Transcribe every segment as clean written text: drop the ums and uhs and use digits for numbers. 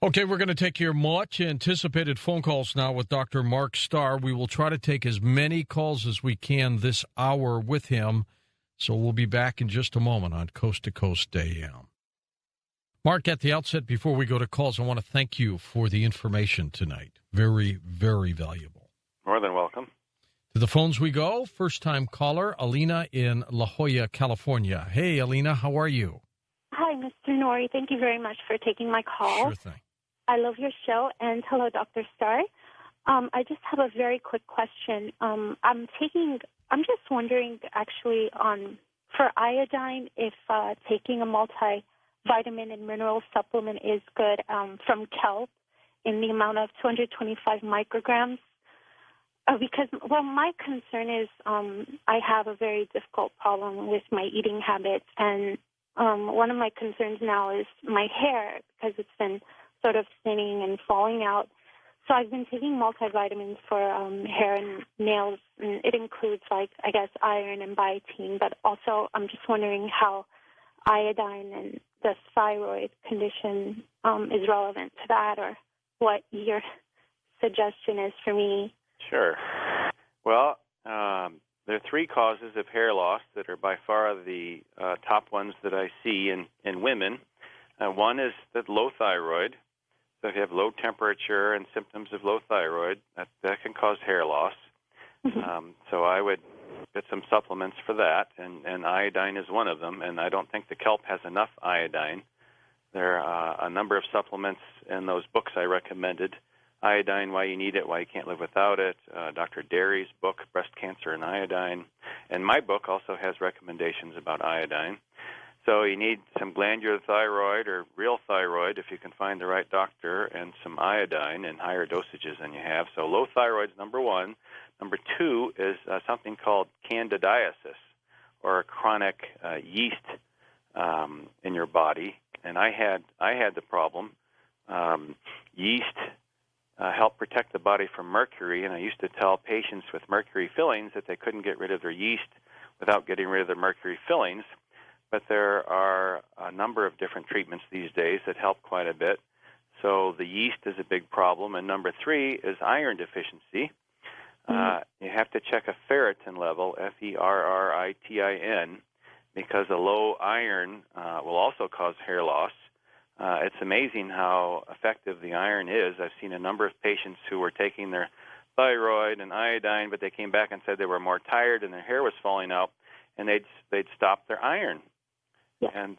Okay, we're going to take your much anticipated phone calls now with Dr. Mark Starr. We will try to take as many calls as we can this hour with him. So we'll be back in just a moment on Coast to Coast AM. Mark, at the outset, before we go to calls, I want to thank you for the information tonight. Very, very valuable. More than welcome. To the phones we go. First-time caller, Alina in La Jolla, California. Hey, Alina, how are you? Hi, Mr. Nori. Thank you very much for taking my call. Sure thing. I love your show, and hello, Dr. Starr. I just have a very quick question. I'm just wondering, actually, for iodine, if taking a multivitamin and mineral supplement is good from kelp in the amount of 225 micrograms. Because my concern is I have a very difficult problem with my eating habits, and one of my concerns now is my hair, because it's been sort of thinning and falling out. So I've been taking multivitamins for hair and nails, and it includes, iron and biotin, but also I'm just wondering how iodine and the thyroid condition is relevant to that, or what your suggestion is for me. Sure. Well, there are three causes of hair loss that are by far the top ones that I see in women. One is the low thyroid. So if you have low temperature and symptoms of low thyroid, that can cause hair loss. Mm-hmm. So I would get some supplements for that, and iodine is one of them. And I don't think the kelp has enough iodine. There are a number of supplements in those books I recommended. Iodine, Why You Need It, Why You Can't Live Without It, Dr. Derry's book, Breast Cancer and Iodine. And my book also has recommendations about iodine. So you need some glandular thyroid or real thyroid if you can find the right doctor, and some iodine in higher dosages than you have. So low thyroid is number one. Number two is something called candidiasis, or chronic yeast in your body. And I had the problem. Yeast help protect the body from mercury, and I used to tell patients with mercury fillings that they couldn't get rid of their yeast without getting rid of the mercury fillings. But there are a number of different treatments these days that help quite a bit. So the yeast is a big problem. And number three is iron deficiency. You have to check a ferritin level, Ferritin, because a low iron will also cause hair loss. It's amazing how effective the iron is. I've seen a number of patients who were taking their thyroid and iodine, but they came back and said they were more tired and their hair was falling out, and they'd stop their iron. Yeah. And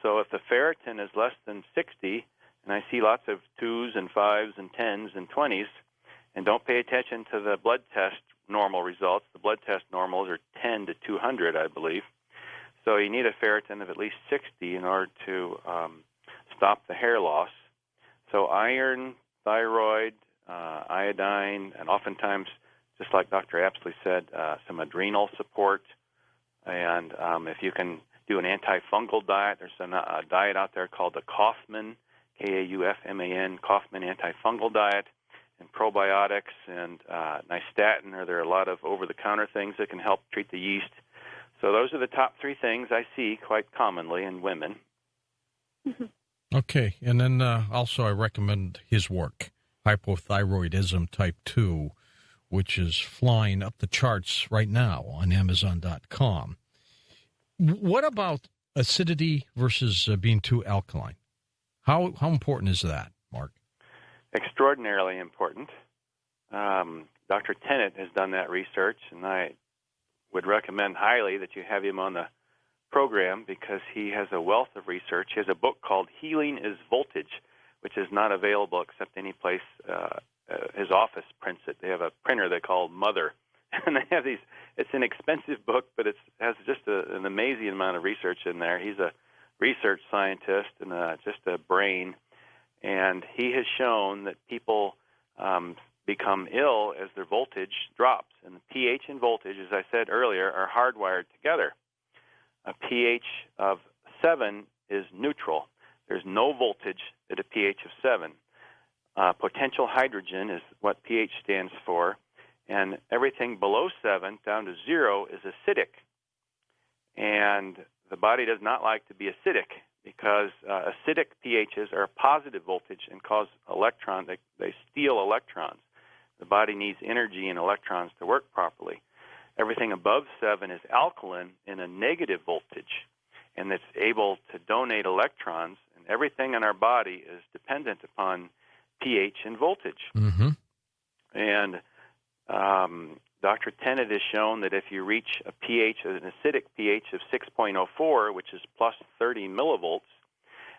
so if the ferritin is less than 60, and I see lots of 2s and 5s and 10s and 20s, and don't pay attention to the blood test normal results. The blood test normals are 10 to 200, I believe. So you need a ferritin of at least 60 in order to stop the hair loss. So iron, thyroid, iodine, and oftentimes, just like Dr. Apsley said, some adrenal support. And if you can do an antifungal diet, there's a diet out there called the Kaufman, Kaufman, Kaufman antifungal diet, and probiotics and nystatin. There are a lot of over-the-counter things that can help treat the yeast. So those are the top three things I see quite commonly in women. Mm-hmm. Okay, and then also I recommend his work, Hypothyroidism Type 2, which is flying up the charts right now on Amazon.com. What about acidity versus being too alkaline? How important is that, Mark? Extraordinarily important. Dr. Tennant has done that research, and I would recommend highly that you have him on the program because he has a wealth of research. He has a book called Healing is Voltage, which is not available except any place his office prints it. They have a printer they call Mother. And they have these. It's an expensive book, but it has just an amazing amount of research in there. He's a research scientist and just a brain, and he has shown that people become ill as their voltage drops. And the pH and voltage, as I said earlier, are hardwired together. A pH of 7 is neutral. There's no voltage at a pH of 7. Potential hydrogen is what pH stands for. And everything below 7 down to 0 is acidic. And the body does not like to be acidic because acidic pHs are positive voltage and cause electrons. They steal electrons. The body needs energy and electrons to work properly. Everything above 7 is alkaline in a negative voltage, and it's able to donate electrons, and everything in our body is dependent upon pH and voltage. Mm-hmm. And Dr. Tennant has shown that if you reach a pH, an acidic pH of 6.04, which is plus 30 millivolts,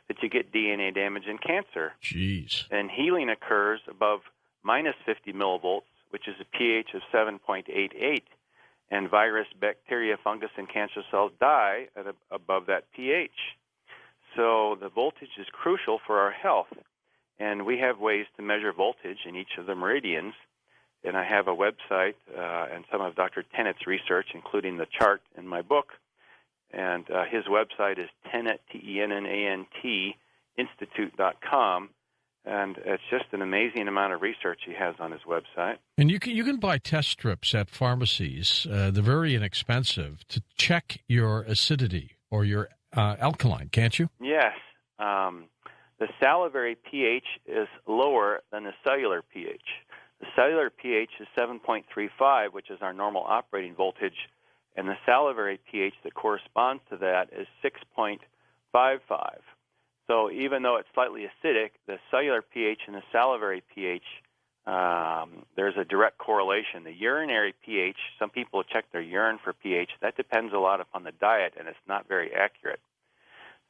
that you get DNA damage and cancer. Jeez. And healing occurs above minus 50 millivolts, which is a pH of 7.88. And virus, bacteria, fungus, and cancer cells die at above that pH. So the voltage is crucial for our health. And we have ways to measure voltage in each of the meridians. And I have a website and some of Dr. Tennant's research, including the chart in my book. And his website is Tennant, T-E-N-N-A-N-T, institute.com. And it's just an amazing amount of research he has on his website. And you can buy test strips at pharmacies. They're very inexpensive to check your acidity or your alkaline, can't you? Yes. The salivary pH is lower than the cellular pH. The cellular pH is 7.35, which is our normal operating voltage, and the salivary pH that corresponds to that is 6.55. So even though it's slightly acidic, the cellular pH and the salivary pH, there's a direct correlation. The urinary pH, some people check their urine for pH. That depends a lot upon the diet, and it's not very accurate.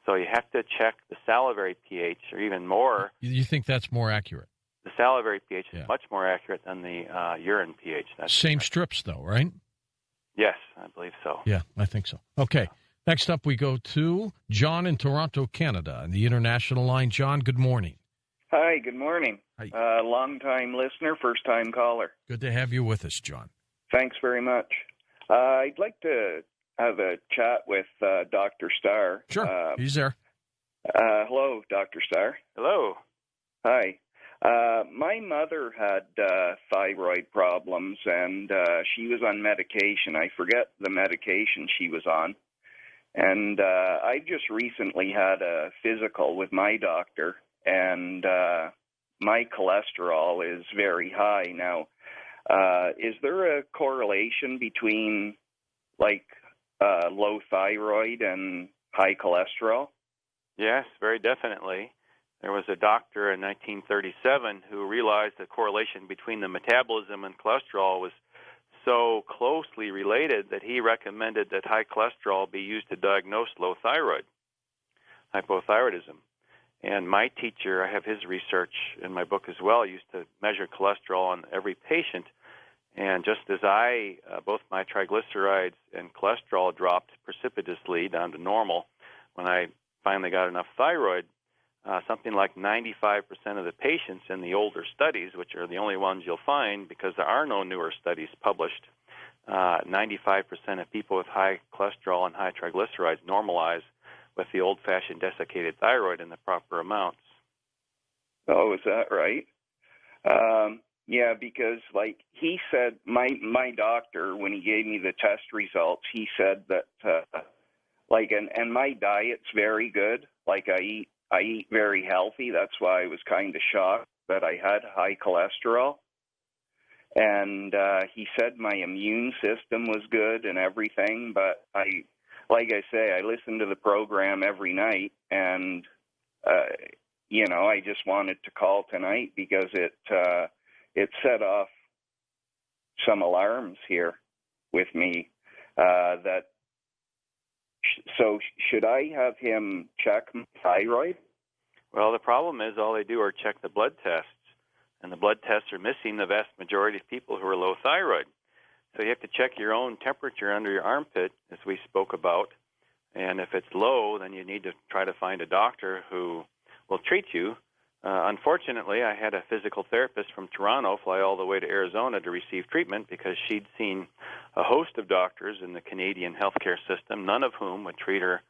So you have to check the salivary pH, or even more. You think that's more accurate? The salivary pH is much more accurate than the urine pH. That's same correct. Strips, though, right? Yes, I believe so. Yeah, I think so. Okay. Next up, we go to John in Toronto, Canada, on the international line. John, good morning. Hi, good morning. Hi. Long-time listener, first-time caller. Good to have you with us, John. Thanks very much. I'd like to have a chat with Dr. Starr. Sure, he's there. Hello, Dr. Starr. Hello. Hi. My mother had thyroid problems, and she was on medication. I forget the medication she was on. And I just recently had a physical with my doctor, and my cholesterol is very high. Now, is there a correlation between, low thyroid and high cholesterol? Yes, very definitely. There was a doctor in 1937 who realized the correlation between the metabolism and cholesterol was so closely related that he recommended that high cholesterol be used to diagnose low thyroid, hypothyroidism. And my teacher, I have his research in my book as well, used to measure cholesterol on every patient. And just as both my triglycerides and cholesterol dropped precipitously down to normal when I finally got enough thyroid, something like 95% of the patients in the older studies, which are the only ones you'll find because there are no newer studies published, 95% of people with high cholesterol and high triglycerides normalize with the old-fashioned desiccated thyroid in the proper amounts. Oh, is that right? Yeah, because he said, my doctor, when he gave me the test results, he said that, and my diet's very good. I eat very healthy. That's why I was kind of shocked that I had high cholesterol. And he said my immune system was good and everything, but I listen to the program every night, and I just wanted to call tonight because it set off some alarms here with me. So should I have him check my thyroid? Well, the problem is all they do are check the blood tests, and the blood tests are missing the vast majority of people who are low thyroid. So you have to check your own temperature under your armpit, as we spoke about, and if it's low, then you need to try to find a doctor who will treat you. Unfortunately, I had a physical therapist from Toronto fly all the way to Arizona to receive treatment because she'd seen a host of doctors in the Canadian healthcare system, none of whom would treat her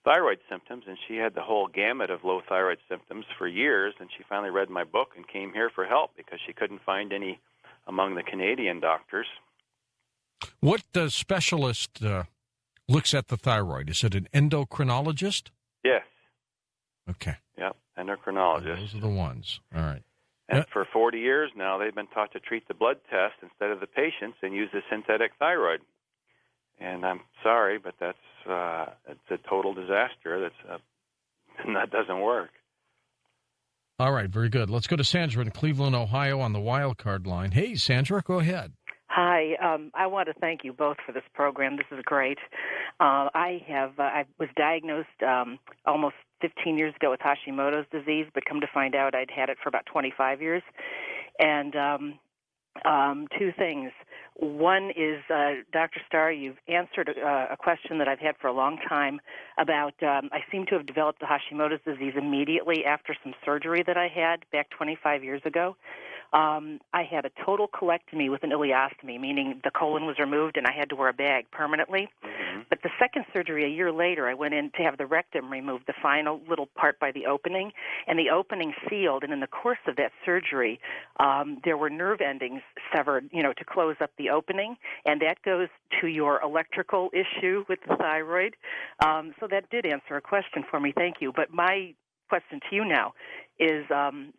thyroid symptoms, and she had the whole gamut of low thyroid symptoms for years, and she finally read my book and came here for help because she couldn't find any among the Canadian doctors. What specialist looks at the thyroid? Is it an endocrinologist? Yes. Okay. Yep, endocrinologist. Those are the ones. All right. And for 40 years now, they've been taught to treat the blood test instead of the patients and use the synthetic thyroid. And I'm sorry, but that's it's a total disaster. That doesn't work. All right, very good. Let's go to Sandra in Cleveland, Ohio on the wild card line. Hey, Sandra, go ahead. Hi, I want to thank you both for this program. This is great. I was diagnosed almost 15 years ago with Hashimoto's disease, but come to find out I'd had it for about 25 years. And two things. One is, Dr. Starr, you've answered a question that I've had for a long time about I seem to have developed the Hashimoto's disease immediately after some surgery that I had back 25 years ago. I had a total colectomy with an ileostomy, meaning the colon was removed and I had to wear a bag permanently. Mm-hmm. But the second surgery, a year later, I went in to have the rectum removed, the final little part by the opening, and the opening sealed. And in the course of that surgery, there were nerve endings severed, to close up the opening, and that goes to your electrical issue with the thyroid. So that did answer a question for me. Thank you. But my question to you now is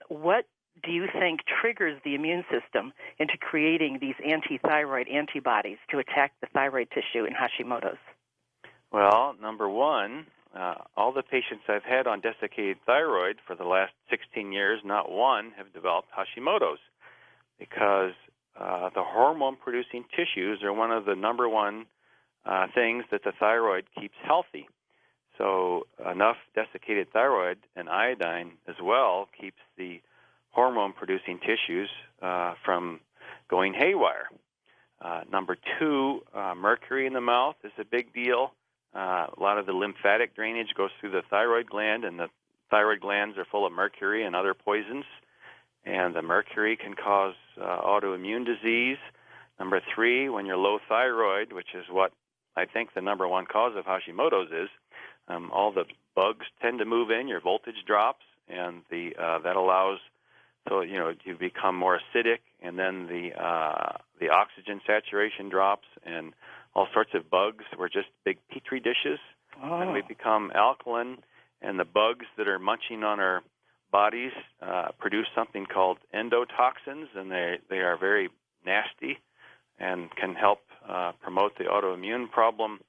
what do you think triggers the immune system into creating these anti-thyroid antibodies to attack the thyroid tissue in Hashimoto's? Well, number one, all the patients I've had on desiccated thyroid for the last 16 years, not one have developed Hashimoto's because the hormone-producing tissues are one of the number one things that the thyroid keeps healthy. So enough desiccated thyroid and iodine as well keeps the hormone-producing tissues from going haywire. Number two, mercury in the mouth is a big deal. A lot of the lymphatic drainage goes through the thyroid gland, and the thyroid glands are full of mercury and other poisons, and the mercury can cause autoimmune disease. Number three, when you're low thyroid, which is what I think the number one cause of Hashimoto's is, all the bugs tend to move in, your voltage drops, and that allows you become more acidic, and then the oxygen saturation drops, and all sorts of bugs. We're just big petri dishes, and we become alkaline, and the bugs that are munching on our bodies produce something called endotoxins, and they are very nasty and can help promote the autoimmune problem,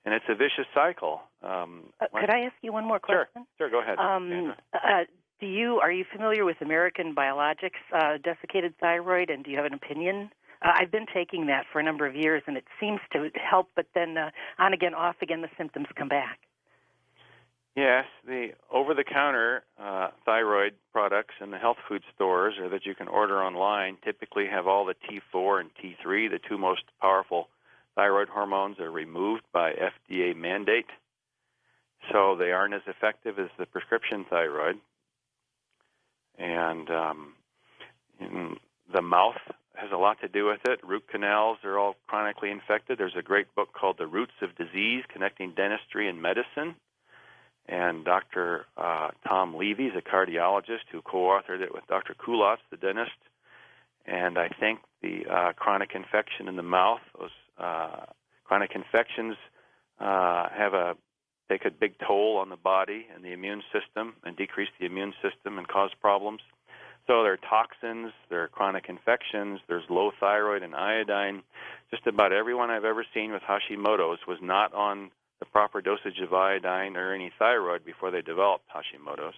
and it's a vicious cycle. Could I ask you one more question? Sure, go ahead. Are you familiar with American Biologics desiccated thyroid, and do you have an opinion? I've been taking that for a number of years, and it seems to help, but then on again, off again, the symptoms come back. Yes, the over-the-counter thyroid products in the health food stores or that you can order online typically have all the T4 and T3, the two most powerful thyroid hormones, are removed by FDA mandate. So they aren't as effective as the prescription thyroid. And the mouth has a lot to do with it. Root canals are all chronically infected. There's a great book called The Roots of Disease, Connecting Dentistry and Medicine. And Dr. Tom Levy is a cardiologist who co-authored it with Dr. Kulatz, the dentist. And I think the chronic infection in the mouth, those chronic infections take a big toll on the body and the immune system and decrease the immune system and cause problems. So there are toxins, there are chronic infections, there's low thyroid and iodine. Just about everyone I've ever seen with Hashimoto's was not on the proper dosage of iodine or any thyroid before they developed Hashimoto's.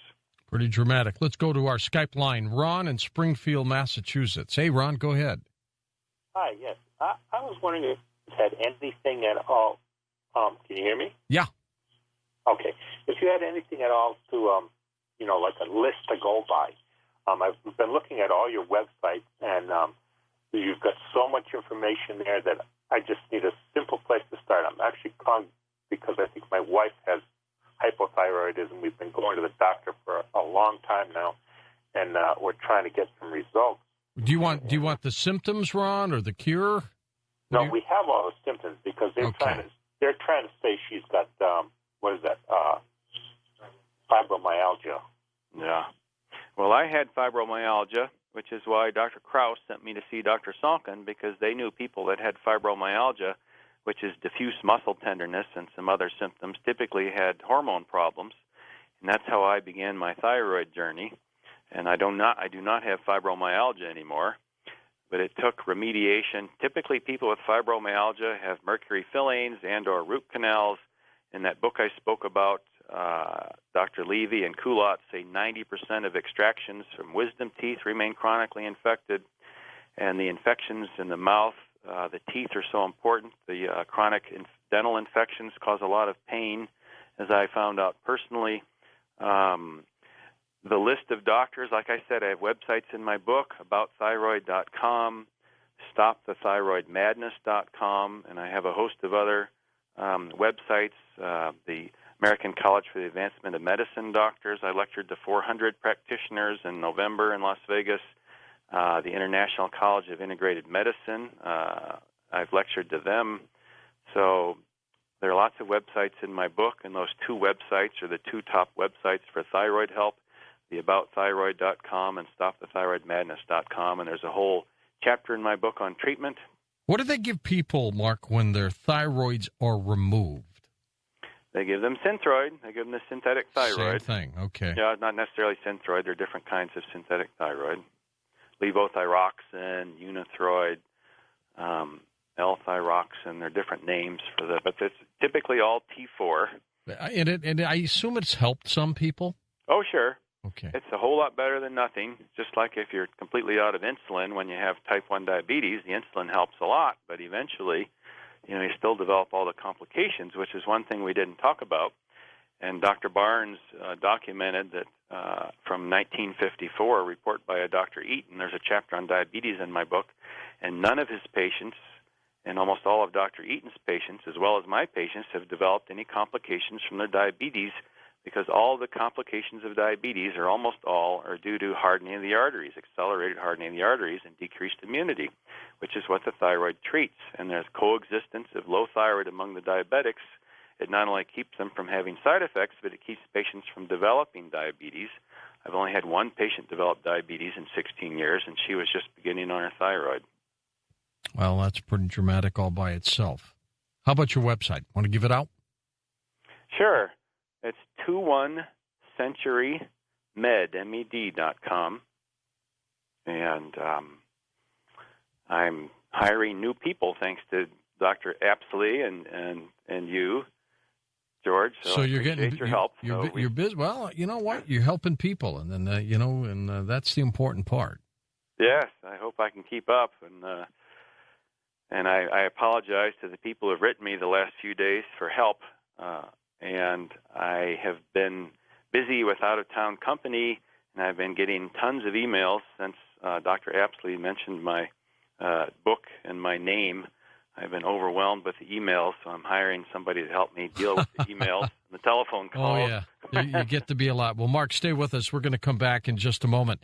Pretty dramatic. Let's go to our Skype line. Ron in Springfield, Massachusetts. Hey, Ron, go ahead. Hi, yes. I was wondering if you had anything at all. Can you hear me? Yeah. Okay. If you had anything at all to, like a list to go by. I've been looking at all your websites, and you've got so much information there that I just need a simple place to start. I'm actually calling because I think my wife has hypothyroidism. We've been going to the doctor for a long time now, and we're trying to get some results. Do you want the symptoms, Ron, or the cure? No, we have all the symptoms because they're trying to say she's got fibromyalgia. Yeah. Well, I had fibromyalgia, which is why Dr. Krauss sent me to see Dr. Salkin, because they knew people that had fibromyalgia, which is diffuse muscle tenderness and some other symptoms, typically had hormone problems. and that's how I began my thyroid journey. And I do not have fibromyalgia anymore, but it took remediation. Typically, people with fibromyalgia have mercury fillings and/or root canals. In that book I spoke about, Dr. Levy and Culotte say 90% of extractions from wisdom teeth remain chronically infected, and the infections in the mouth, the teeth are so important. The chronic dental infections cause a lot of pain, as I found out personally. The list of doctors, like I said, I have websites in my book, aboutthyroid.com, stopthethyroidmadness.com, and I have a host of other websites. The American College for the Advancement of Medicine doctors. I lectured to 400 practitioners in November in Las Vegas. The International College of Integrated Medicine, I've lectured to them. So there are lots of websites in my book, and those two websites are the two top websites for thyroid help, the aboutthyroid.com and stopthethyroidmadness.com, and there's a whole chapter in my book on treatment. What do they give people, Mark, when their thyroids are removed? They give them Synthroid. They give them the synthetic thyroid. Same thing, okay. Yeah, not necessarily Synthroid. There are different kinds of synthetic thyroid. Levothyroxine, Unithroid, L-thyroxine. There are different names for that, but it's typically all T4. And I assume it's helped some people? Oh, sure. Okay. It's a whole lot better than nothing. Just like if you're completely out of insulin when you have type 1 diabetes, the insulin helps a lot, but eventually, you still develop all the complications, which is one thing we didn't talk about. And Dr. Barnes documented that from 1954, a report by a Dr. Eaton, there's a chapter on diabetes in my book, and none of his patients, and almost all of Dr. Eaton's patients, as well as my patients, have developed any complications from their diabetes, because all the complications of diabetes, or almost all, are due to hardening of the arteries, accelerated hardening of the arteries, and decreased immunity, which is what the thyroid treats. And there's coexistence of low thyroid among the diabetics. It not only keeps them from having side effects, but it keeps patients from developing diabetes. I've only had one patient develop diabetes in 16 years, and she was just beginning on her thyroid. Well, that's pretty dramatic all by itself. How about your website? Want to give it out? Sure. It's 21centurymed.com, and I'm hiring new people thanks to Dr. Apsley and you, George. So you're getting your help. You're busy. Well, you know what? You're helping people, and then and that's the important part. Yes, I hope I can keep up, and I apologize to the people who have written me the last few days for help. And I have been busy with out-of-town company, and I've been getting tons of emails since Dr. Apsley mentioned my book and my name. I've been overwhelmed with the emails, so I'm hiring somebody to help me deal with the emails and the telephone calls. Oh, yeah. You get to be a lot. Well, Mark, stay with us. We're going to come back in just a moment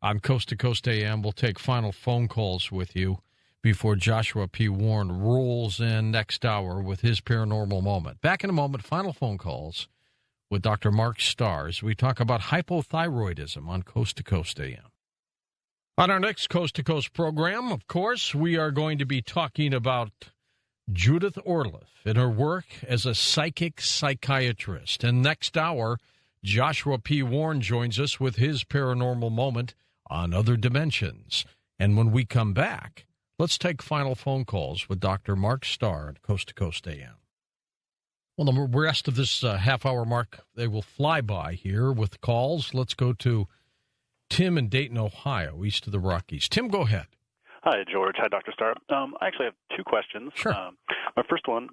on Coast to Coast AM. We'll take final phone calls with you before Joshua P. Warren rolls in next hour with his paranormal moment. Back in a moment, final phone calls with Dr. Mark Starr as we talk about hypothyroidism on Coast to Coast AM. On our next Coast to Coast program, of course, we are going to be talking about Judith Orliff and her work as a psychic psychiatrist. And next hour, Joshua P. Warren joins us with his paranormal moment on other dimensions. And when we come back, let's take final phone calls with Dr. Mark Starr at Coast to Coast AM. Well, the rest of this half hour, Mark, they will fly by here with calls. Let's go to Tim in Dayton, Ohio, east of the Rockies. Tim, go ahead. Hi, George. Hi, Dr. Starr. I actually have two questions. Sure. My first one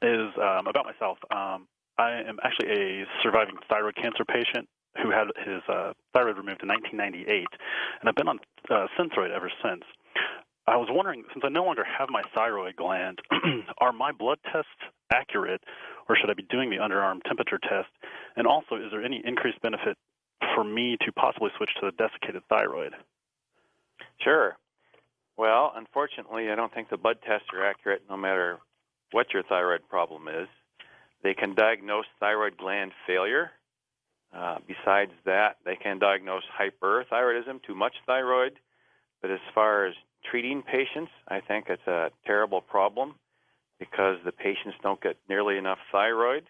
is about myself. I am actually a surviving thyroid cancer patient who had his thyroid removed in 1998, and I've been on Synthroid ever since. I was wondering, since I no longer have my thyroid gland, are my blood tests accurate, or should I be doing the underarm temperature test? And also, is there any increased benefit for me to possibly switch to the desiccated thyroid? Sure. Well, unfortunately, I don't think the blood tests are accurate no matter what your thyroid problem is. They can diagnose thyroid gland failure. Besides that, they can diagnose hyperthyroidism, too much thyroid. But as far as treating patients, I think it's a terrible problem because the patients don't get nearly enough thyroid.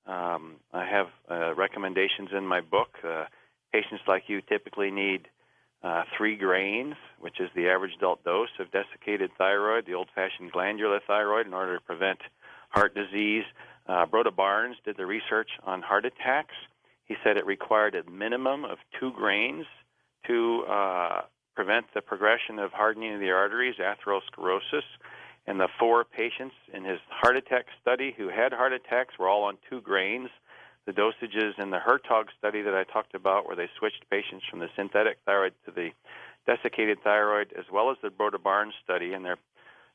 I have recommendations in my book. Patients like you typically need 3 grains, which is the average adult dose of desiccated thyroid, the old-fashioned glandular thyroid, in order to prevent heart disease. Broda Barnes did the research on heart attacks. He said it required a minimum of 2 grains to prevent the progression of hardening of the arteries, atherosclerosis. And the 4 patients in his heart attack study who had heart attacks were all on 2 grains. The dosages in the Hertog study that I talked about, where they switched patients from the synthetic thyroid to the desiccated thyroid, as well as the Broda Barnes study, and their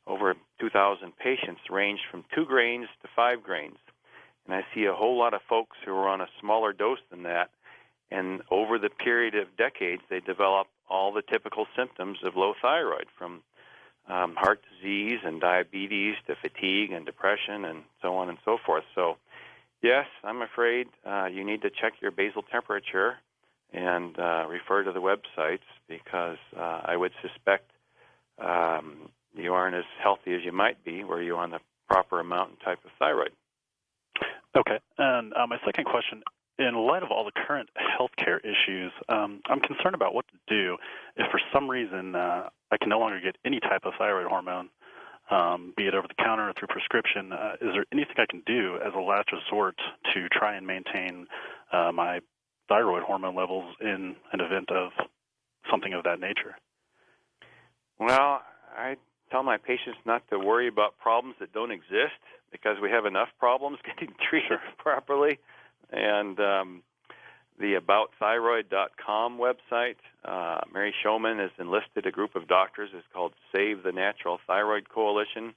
over 2,000 patients, ranged from 2 grains to 5 grains. And I see a whole lot of folks who are on a smaller dose than that, and over the period of decades, they develop all the typical symptoms of low thyroid, from heart disease and diabetes to fatigue and depression and so on and so forth. So, yes, I'm afraid you need to check your basal temperature and refer to the websites, because I would suspect you aren't as healthy as you might be were you on the proper amount and type of thyroid. Okay. And my second question, in light of all the current healthcare issues, I'm concerned about what to do if for some reason I can no longer get any type of thyroid hormone, be it over the counter or through prescription. Is there anything I can do as a last resort to try and maintain my thyroid hormone levels in an event of something of that nature? Well, I tell my patients not to worry about problems that don't exist, because we have enough problems getting treated properly. And the aboutthyroid.com website, Mary Showman has enlisted a group of doctors. It's called Save the Natural Thyroid Coalition,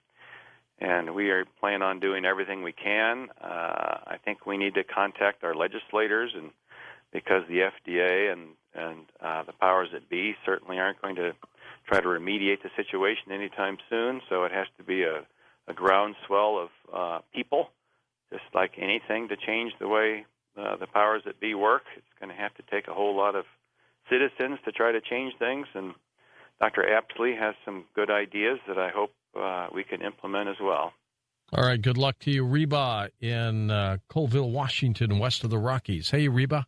and we are planning on doing everything we can. I think we need to contact our legislators, and because the FDA and the powers that be certainly aren't going to try to remediate the situation anytime soon, so it has to be a groundswell of people, just like anything, to change the way the powers that be work. It's going to have to take a whole lot of citizens to try to change things, and Dr. Apsley has some good ideas that I hope we can implement as well. All right, good luck to you. Reba in Colville, Washington, west of the Rockies. Hey, Reba.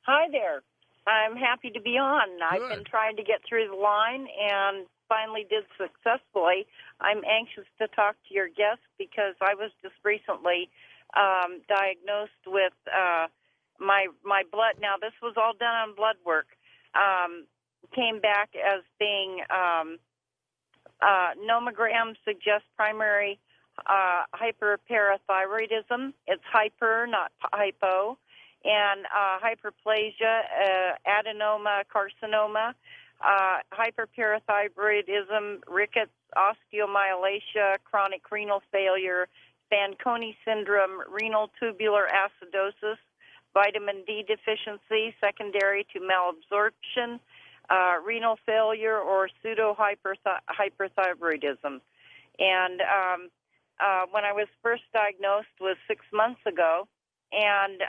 Hi there. I'm happy to be on. Good. I've been trying to get through the line and finally did successfully. I'm anxious to talk to your guest because I was just recently diagnosed with my blood. Now, this was all done on blood work. Came back as being nomograms suggest primary hyperparathyroidism. It's hyper, not hypo. And hyperplasia, adenoma, carcinoma, hyperparathyroidism, rickets, osteomyelitis, chronic renal failure, Fanconi syndrome, renal tubular acidosis, vitamin D deficiency secondary to malabsorption, renal failure, or pseudo-hyperthyroidism. And when I was first diagnosed was 6 months ago, and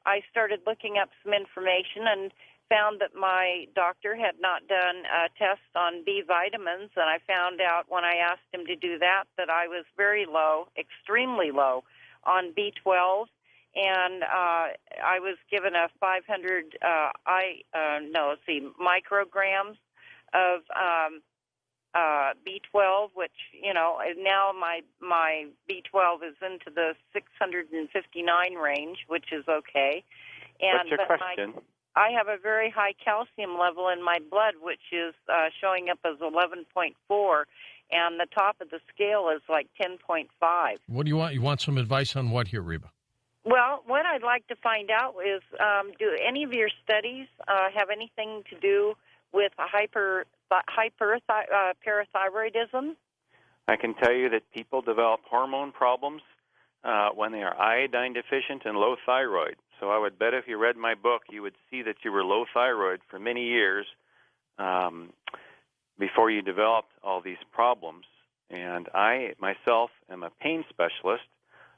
I started looking up some information and found that my doctor had not done a test on B vitamins, and I found out when I asked him to do that I was very low, extremely low, on B12, and I was given a 500 micrograms of B12, which, now my B12 is into the 659 range, which is okay. What's your question? I have a very high calcium level in my blood, which is showing up as 11.4, and the top of the scale is like 10.5. What do you want? You want some advice on what here, Reba? Well, what I'd like to find out is, do any of your studies have anything to do with hyperparathyroidism? I can tell you that people develop hormone problems when they are iodine deficient and low thyroid. So I would bet if you read my book, you would see that you were low thyroid for many years before you developed all these problems. And I, myself, am a pain specialist.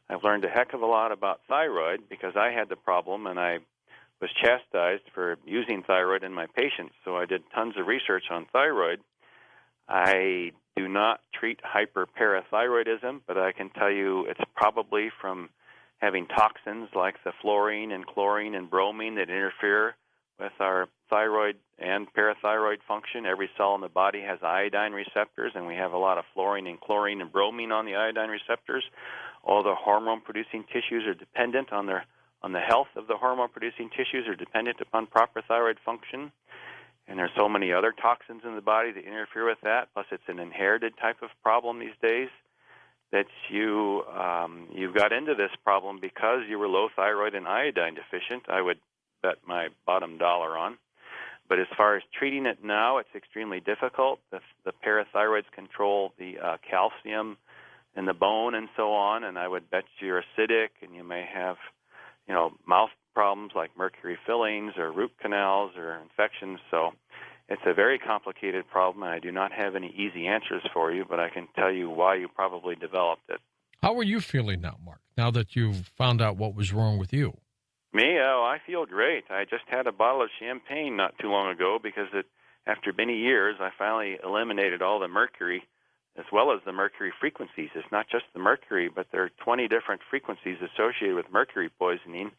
I've learned a heck of a lot about thyroid because I had the problem, and I was chastised for using thyroid in my patients. So I did tons of research on thyroid. I do not treat hyperparathyroidism, but I can tell you it's probably from having toxins like the fluorine and chlorine and bromine that interfere with our thyroid and parathyroid function. Every cell in the body has iodine receptors, and we have a lot of fluorine and chlorine and bromine on the iodine receptors. All the hormone-producing tissues are dependent on the health of the hormone-producing tissues are dependent upon proper thyroid function. And there's so many other toxins in the body that interfere with that. Plus, it's an inherited type of problem these days that you've got into this problem because you were low thyroid and iodine deficient. I would bet my bottom dollar on. But as far as treating it now, it's extremely difficult. The parathyroids control the calcium in the bone and so on, and I would bet you're acidic and you may have, mouth problems like mercury fillings or root canals or infections. So it's a very complicated problem, and I do not have any easy answers for you, but I can tell you why you probably developed it. How are you feeling now, Mark, now that you've found out what was wrong with you? Me? Oh, I feel great. I just had a bottle of champagne not too long ago because after many years, I finally eliminated all the mercury as well as the mercury frequencies. It's not just the mercury, but there are 20 different frequencies associated with mercury poisoning,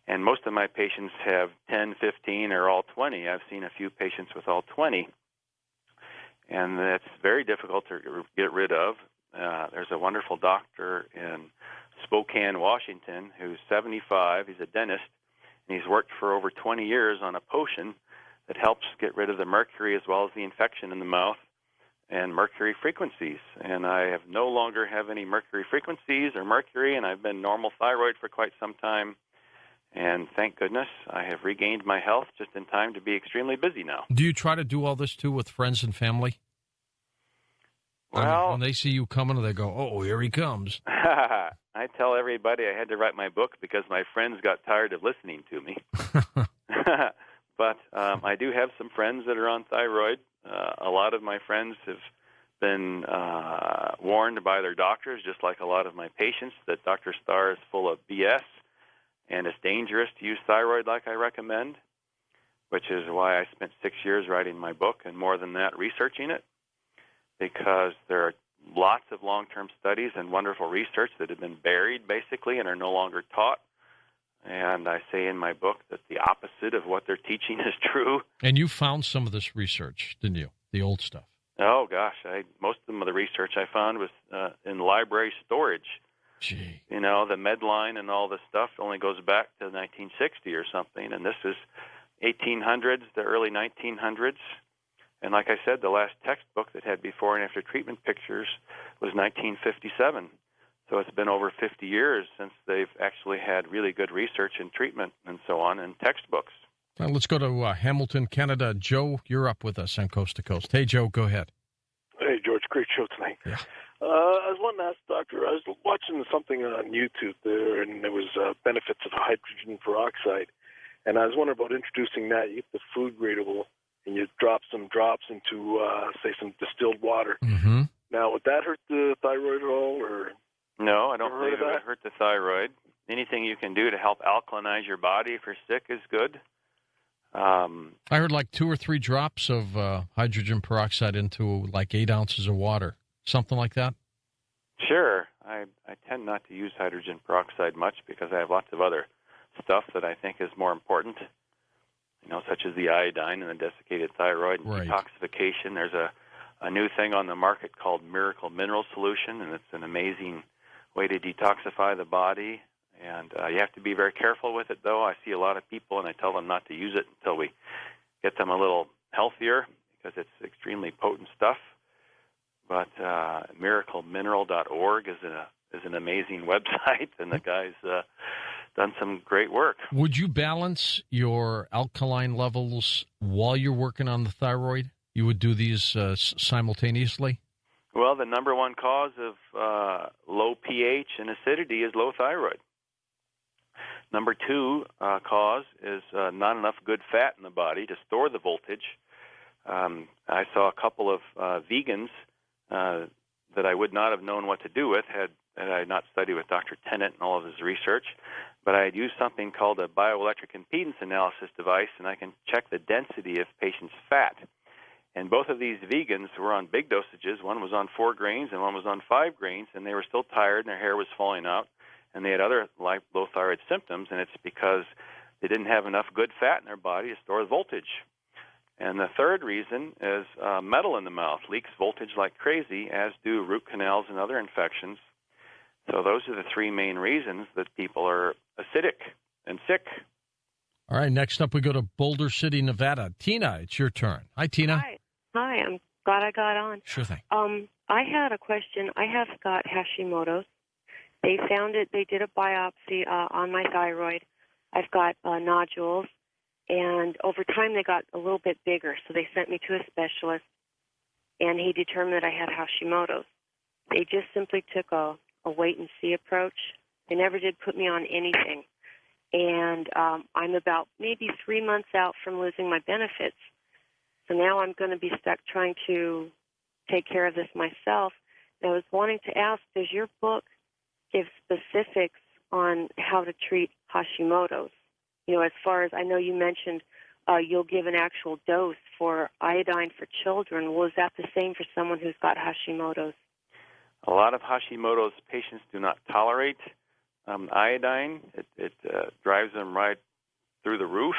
and most of my patients have 10, 15, or all 20. I've seen a few patients with all 20, and that's very difficult to get rid of. There's a wonderful doctor in Spokane, Washington, who's 75. He's a dentist, and he's worked for over 20 years on a potion that helps get rid of the mercury as well as the infection in the mouth and mercury frequencies. And I have no longer have any mercury frequencies or mercury, and I've been normal thyroid for quite some time. And thank goodness I have regained my health just in time to be extremely busy now. Do you try to do all this, too, with friends and family? Well, when they see you coming, they go, oh, here he comes. I tell everybody I had to write my book because my friends got tired of listening to me. But I do have some friends that are on thyroid. A lot of my friends have been warned by their doctors, just like a lot of my patients, that Dr. Starr is full of BS and it's dangerous to use thyroid like I recommend, which is why I spent 6 years writing my book and more than that researching it, because there are lots of long-term studies and wonderful research that have been buried, basically, and are no longer taught. And I say in my book that the opposite of what they're teaching is true. And you found some of this research, didn't you? The old stuff. Oh, gosh. Most of the research I found was in library storage. Gee. The Medline and all this stuff only goes back to 1960 or something. And this is 1800s, the early 1900s. And like I said, the last textbook that had before and after treatment pictures was 1957. So it's been over 50 years since they've actually had really good research and treatment and so on in textbooks. Well, let's go to Hamilton, Canada. Joe, you're up with us on Coast to Coast. Hey, Joe, go ahead. Hey, George, great show tonight. Yeah. I was wanting to ask Doctor, I was watching something on YouTube there, and it was benefits of hydrogen peroxide. And I was wondering about introducing that. You get the food gradable, and you drop some drops into, say, some distilled water. Mm-hmm. Now, would that hurt the thyroid at all? Or no, I don't believe it would hurt the thyroid. Anything you can do to help alkalinize your body if you're sick is good. I heard like 2 or 3 drops of hydrogen peroxide into like 8 ounces of water, something like that. Sure. I tend not to use hydrogen peroxide much because I have lots of other stuff that I think is more important, such as the iodine and the desiccated thyroid and detoxification. There's a new thing on the market called Miracle Mineral Solution, and it's an amazing way to detoxify the body. And you have to be very careful with it, though. I see a lot of people, and I tell them not to use it until we get them a little healthier because it's extremely potent stuff. But miraclemineral.org is an amazing website, and the guy's done some great work. Would you balance your alkaline levels while you're working on the thyroid? You would do these simultaneously? Well, the number one cause of low pH and acidity is low thyroid. Number 2 cause is not enough good fat in the body to store the voltage. I saw a couple of vegans that I would not have known what to do with had I not studied with Dr. Tennant and all of his research. But I had used something called a bioelectric impedance analysis device, and I can check the density of patients' fat. And both of these vegans were on big dosages. One was on 4 grains and one was on 5 grains, and they were still tired and their hair was falling out. and they had other low thyroid symptoms, and it's because they didn't have enough good fat in their body to store the voltage. And the third reason is metal in the mouth leaks voltage like crazy, as do root canals and other infections. So those are the three main reasons that people are acidic and sick. All right, next up we go to Boulder City, Nevada. Tina, it's your turn. Hi, Tina. Hi, I'm glad I got on. Sure thing. I had a question. I have got Hashimoto's. They found it. They did a biopsy on my thyroid. I've got nodules, and over time they got a little bit bigger, so they sent me to a specialist, and he determined that I had Hashimoto's. They just simply took a wait-and-see approach. They never did put me on anything, and I'm about maybe 3 months out from losing my benefits. So now I'm going to be stuck trying to take care of this myself. And I was wanting to ask, does your book give specifics on how to treat Hashimoto's? You know, as far as I know, you mentioned you'll give an actual dose for iodine for children. Well, is that the same for someone who's got Hashimoto's? A lot of Hashimoto's patients do not tolerate iodine. It drives them right through the roof.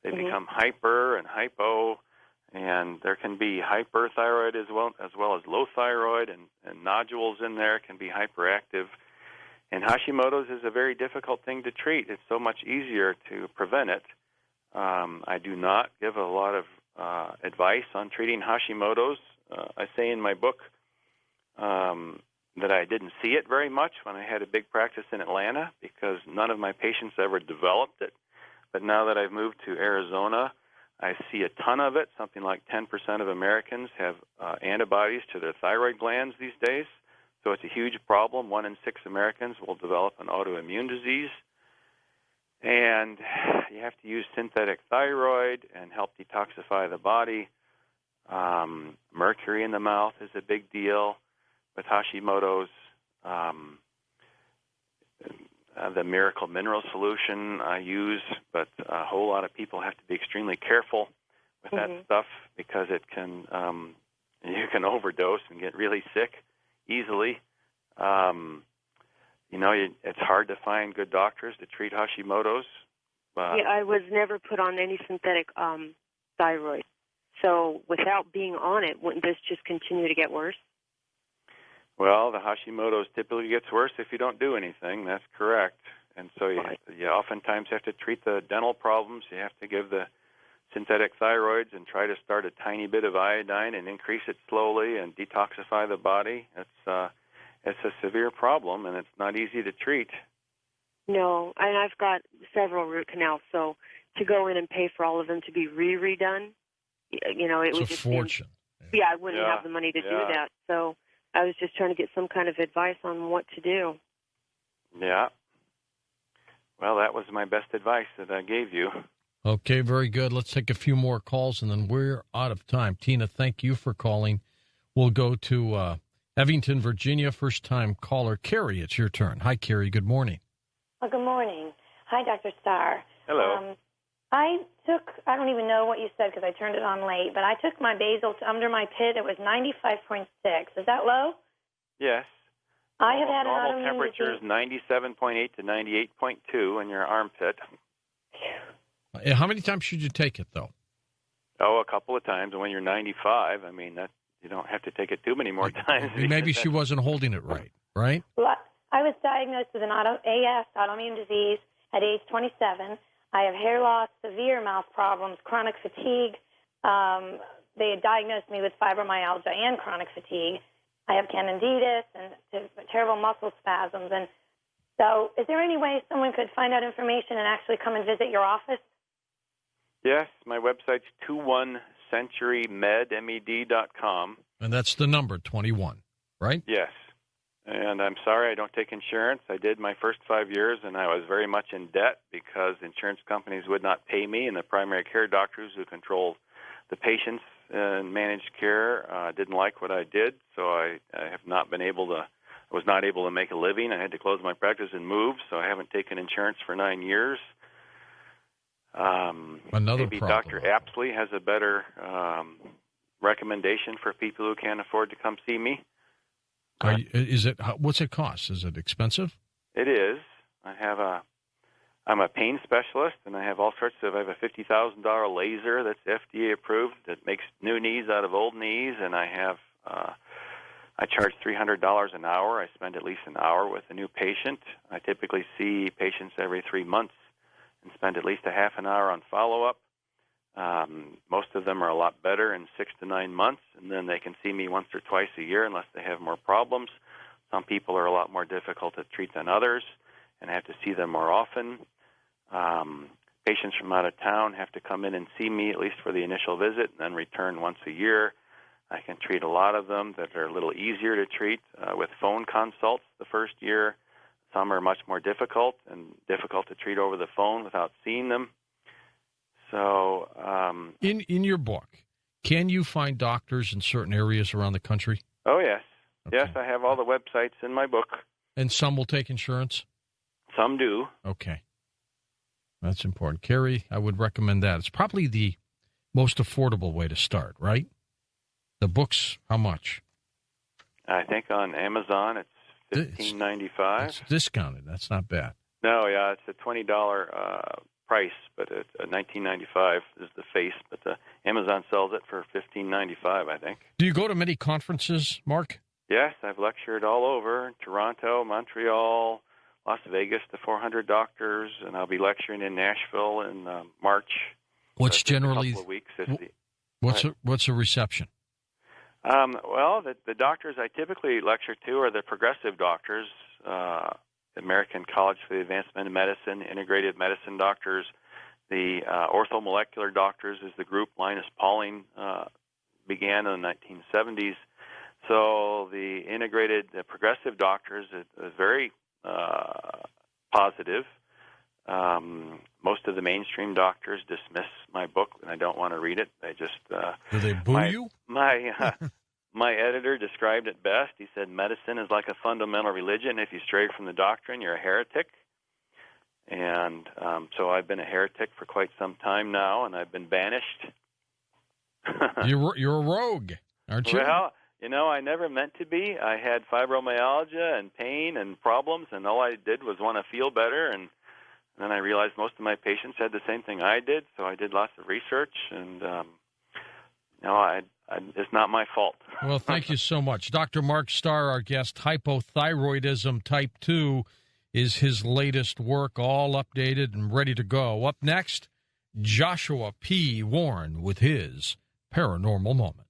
They become hyper and hypo, and there can be hyperthyroid as well as low thyroid, and nodules in there can be hyperactive. And Hashimoto's is a very difficult thing to treat. It's so much easier to prevent it. I do not give a lot of advice on treating Hashimoto's. I say in my book that I didn't see it very much when I had a big practice in Atlanta because none of my patients ever developed it. But now that I've moved to Arizona, I see a ton of it. Something like 10% of Americans have antibodies to their thyroid glands these days. So it's a huge problem. 1 in 6 Americans will develop an autoimmune disease. And you have to use synthetic thyroid and help detoxify the body. Mercury in the mouth is a big deal with Hashimoto's. The miracle mineral solution I use, but a whole lot of people have to be extremely careful with that stuff because it can you can overdose and get really sick easily. It's hard to find good doctors to treat Hashimoto's. Yeah, I was never put on any synthetic thyroid. So without being on it, wouldn't this just continue to get worse? Well, the Hashimoto's typically gets worse if you don't do anything. That's correct. And so you oftentimes have to treat the dental problems. You have to give the synthetic thyroids and try to start a tiny bit of iodine and increase it slowly and detoxify the body. It's a severe problem, and it's not easy to treat. No, and I've got several root canals, so to go in and pay for all of them to be redone, it would just be a fortune. I wouldn't have the money to do that. So I was just trying to get some kind of advice on what to do. Yeah. Well, that was my best advice that I gave you. Okay, very good. Let's take a few more calls, and then we're out of time. Tina, thank you for calling. We'll go to Evington, Virginia, first-time caller. Carrie, it's your turn. Hi, Carrie. Good morning. Well, good morning. Hi, Dr. Starr. Hello. I don't even know what you said because I turned it on late, but I took my basal under my pit. It was 95.6. Is that low? Yes. I have had an normal autoimmune temperature is 97.8 to 98.2 in your armpit. How many times should you take it, though? Oh, a couple of times. And when you're 95, you don't have to take it too many more times. Maybe she wasn't holding it right? Well, I was diagnosed with an autoimmune disease at age 27. I have hair loss, severe mouth problems, chronic fatigue. They had diagnosed me with fibromyalgia and chronic fatigue. I have candidiasis and terrible muscle spasms. And so is there any way someone could find out information and actually come and visit your office? Yes, my website's 21centurymed.com. And that's the number, 21, right? Yes. And I'm sorry I don't take insurance. I did my first 5 years, and I was very much in debt because insurance companies would not pay me, and the primary care doctors who control the patients in managed care didn't like what I did, so I have not been able to. I was not able to make a living. I had to close my practice and move, so I haven't taken insurance for 9 years. Maybe Dr. Apsley has a better recommendation for people who can't afford to come see me. What's it cost? Is it expensive? It is. I'm a pain specialist, and I have I have a $50,000 laser that's FDA approved that makes new knees out of old knees, and I charge $300 an hour. I spend at least an hour with a new patient. I typically see patients every 3 months and spend at least a half an hour on follow-up. Most of them are a lot better in 6 to 9 months, and then they can see me once or twice a year unless they have more problems. Some people are a lot more difficult to treat than others, and I have to see them more often. Patients from out of town have to come in and see me at least for the initial visit and then return once a year. I can treat a lot of them that are a little easier to treat with phone consults the first year. Some are much more difficult and difficult to treat over the phone without seeing them. So, in your book, can you find doctors in certain areas around the country? Oh, yes. Okay. Yes, I have all the websites in my book. And some will take insurance? Some do. Okay. That's important. Carrie, I would recommend that. It's probably the most affordable way to start, right? The book's how much? I think on Amazon it's $15.95. It's discounted. That's not bad. No, yeah, it's a $20 price, but it's $19.95 is the face. But Amazon sells it for $15.95, I think. Do you go to many conferences, Mark? Yes, I've lectured all over Toronto, Montreal, Las Vegas to 400 doctors, and I'll be lecturing in Nashville in March. What's generally a couple of weeks? What's a reception? Well, the doctors I typically lecture to are the progressive doctors, American College for the Advancement of Medicine, integrative medicine doctors. The orthomolecular doctors is the group Linus Pauling began in the 1970s. So the integrated progressive doctors is very positive. Most of the mainstream doctors dismiss my book, and I don't want to read it. They just do they boo you? My editor described it best. He said, medicine is like a fundamental religion. If you stray from the doctrine, you're a heretic. And so I've been a heretic for quite some time now, and I've been banished. You're a rogue, aren't you? Well, I never meant to be. I had fibromyalgia and pain and problems, and all I did was want to feel better. And then I realized most of my patients had the same thing I did, so I did lots of research, and it's not my fault. Well, thank you so much. Dr. Mark Starr, our guest. Hypothyroidism Type 2 is his latest work, all updated and ready to go. Up next, Joshua P. Warren with his Paranormal Moment.